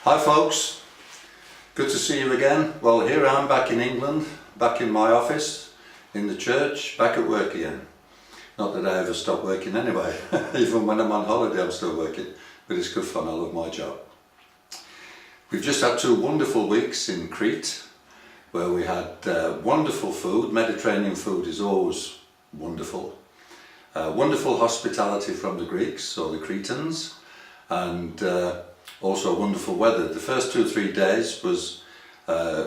Hi folks, good to see you again. Well, here I am back in England, back in my office, in the church, back at work again. Not that I ever stop working anyway, even when I'm on holiday I'm still working, but it's good fun, I love my job. We've just had 2 wonderful weeks in Crete, where we had wonderful food. Mediterranean food is always wonderful. Wonderful hospitality from the Greeks, or the Cretans, and also wonderful weather. The first 2-3 days was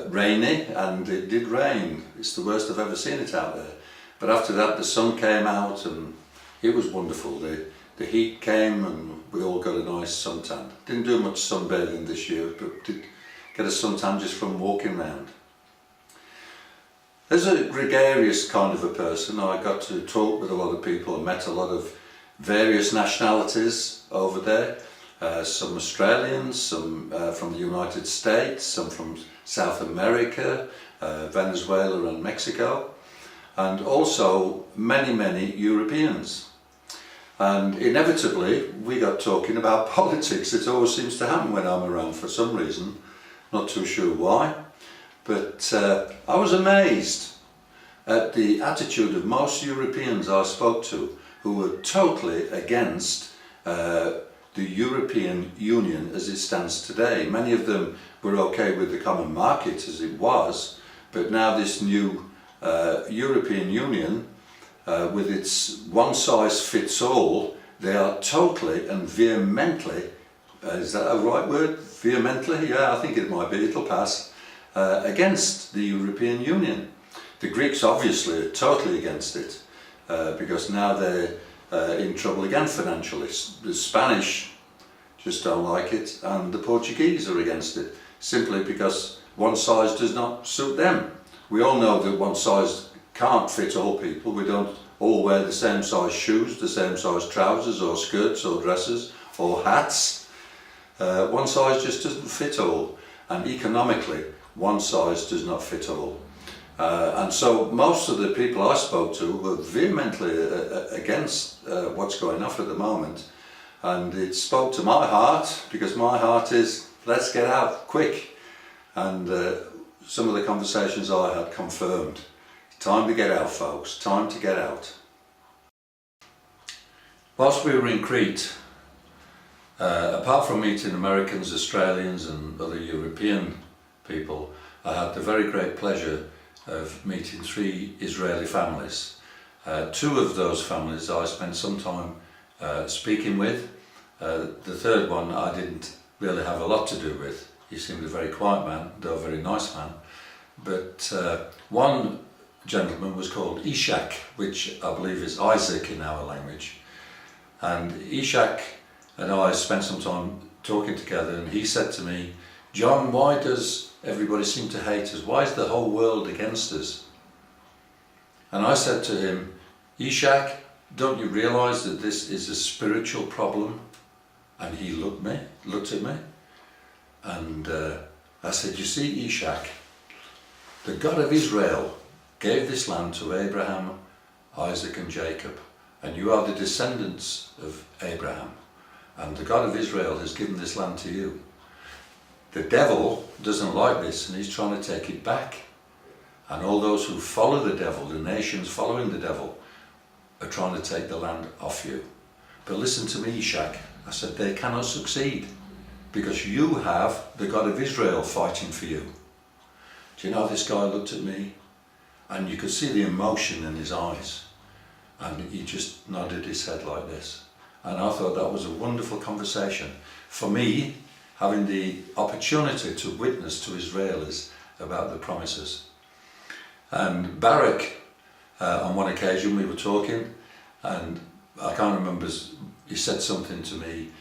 rainy, and it did rain. It's the worst I've ever seen it out there. But after that the sun came out and it was wonderful. The heat came and we all got a nice suntan. Didn't do much sunbathing this year, but did get a suntan just from walking around. As a gregarious kind of a person, I got to talk with a lot of people and met a lot of various nationalities over there. Some Australians, some from the United States, some from South America, Venezuela and Mexico, and also many Europeans. And inevitably we got talking about politics. It always seems to happen when I'm around for some reason, not too sure why. But I was amazed at the attitude of most Europeans I spoke to, who were totally against the European Union as it stands today. Many of them were okay with the common market as it was, but now this new European Union, with its one-size-fits-all, they are totally and vehemently, is that a right word? Vehemently? Yeah, I think it might be, it'll pass, against the European Union. The Greeks obviously are totally against it, because now they're in trouble again financially. The Spanish just don't like it, and the Portuguese are against it, simply because one size does not suit them. We all know that one size can't fit all people. We don't all wear the same size shoes, the same size trousers or skirts or dresses or hats. One size just doesn't fit all, and economically one size does not fit all. And so most of the people I spoke to were vehemently against what's going off at the moment, and it spoke to my heart, because my heart is, let's get out quick. And some of the conversations I had confirmed, time to get out folks, time to get out. Whilst we were in Crete, apart from meeting Americans, Australians and other European people, I had the very great pleasure of meeting 3 Israeli families. 2 of those families I spent some time speaking with. The third one I didn't really have a lot to do with. He seemed a very quiet man, though a very nice man. But one gentleman was called Ishak, which I believe is Isaac in our language. And Ishak and I spent some time talking together, and he said to me, "John, why does everybody seem to hate us? Why is the whole world against us?" And I said to him, "Ishak, don't you realise that this is a spiritual problem?" And he looked at me, and I said, "You see, Ishak, the God of Israel gave this land to Abraham, Isaac and Jacob, and you are the descendants of Abraham, and the God of Israel has given this land to you. The devil doesn't like this, and he's trying to take it back. And all those who follow the devil, the nations following the devil, are trying to take the land off you. But listen to me, Ishak," I said, "they cannot succeed, because you have the God of Israel fighting for you." Do you know, this guy looked at me, and you could see the emotion in his eyes, and he just nodded his head like this. And I thought that was a wonderful conversation for me, having the opportunity to witness to Israelis about the promises. And Barak, on one occasion we were talking, and I can't remember, he said something to me,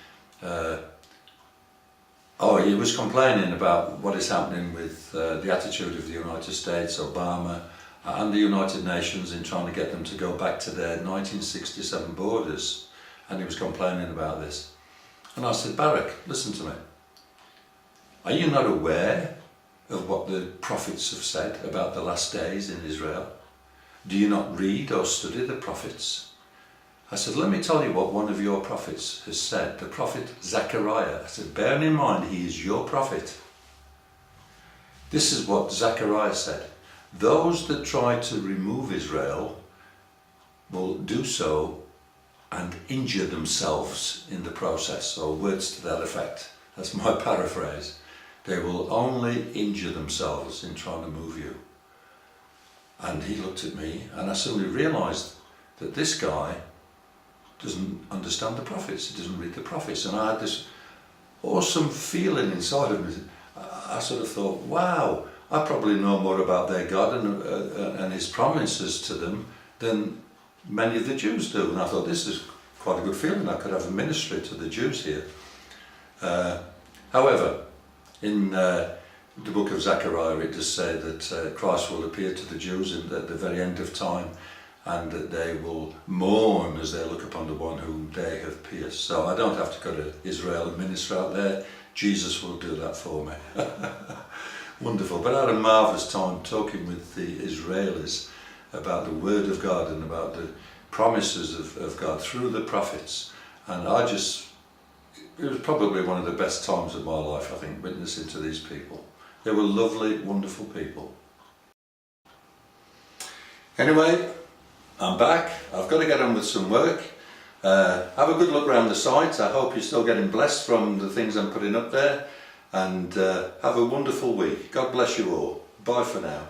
he was complaining about what is happening with the attitude of the United States, Obama, and the United Nations in trying to get them to go back to their 1967 borders, and he was complaining about this. And I said, "Barak, listen to me. Are you not aware of what the prophets have said about the last days in Israel? Do you not read or study the prophets? I said, let me tell you what one of your prophets has said, the prophet Zechariah. I said, bearing in mind he is your prophet. This is what Zechariah said. Those that try to remove Israel will do so and injure themselves in the process, or words to that effect. That's my paraphrase. They will only injure themselves in trying to move you. And he looked at me, and I suddenly realised that this guy doesn't understand the prophets, he doesn't read the prophets. And I had this awesome feeling inside of me. I sort of thought, wow, I probably know more about their God and his promises to them than many of the Jews do. And I thought, this is quite a good feeling, I could have a ministry to the Jews here. However, in the book of Zechariah it does say that Christ will appear to the Jews at the very end of time, and that they will mourn as they look upon the one whom they have pierced. So I don't have to go to Israel and minister out there. Jesus will do that for me. Wonderful. But I had a marvellous time talking with the Israelis about the Word of God and about the promises of God through the prophets. And it was probably one of the best times of my life, I think, witnessing to these people. They were lovely, wonderful people. Anyway, I'm back. I've got to get on with some work. Have a good look around the site. I hope you're still getting blessed from the things I'm putting up there. And have a wonderful week. God bless you all. Bye for now.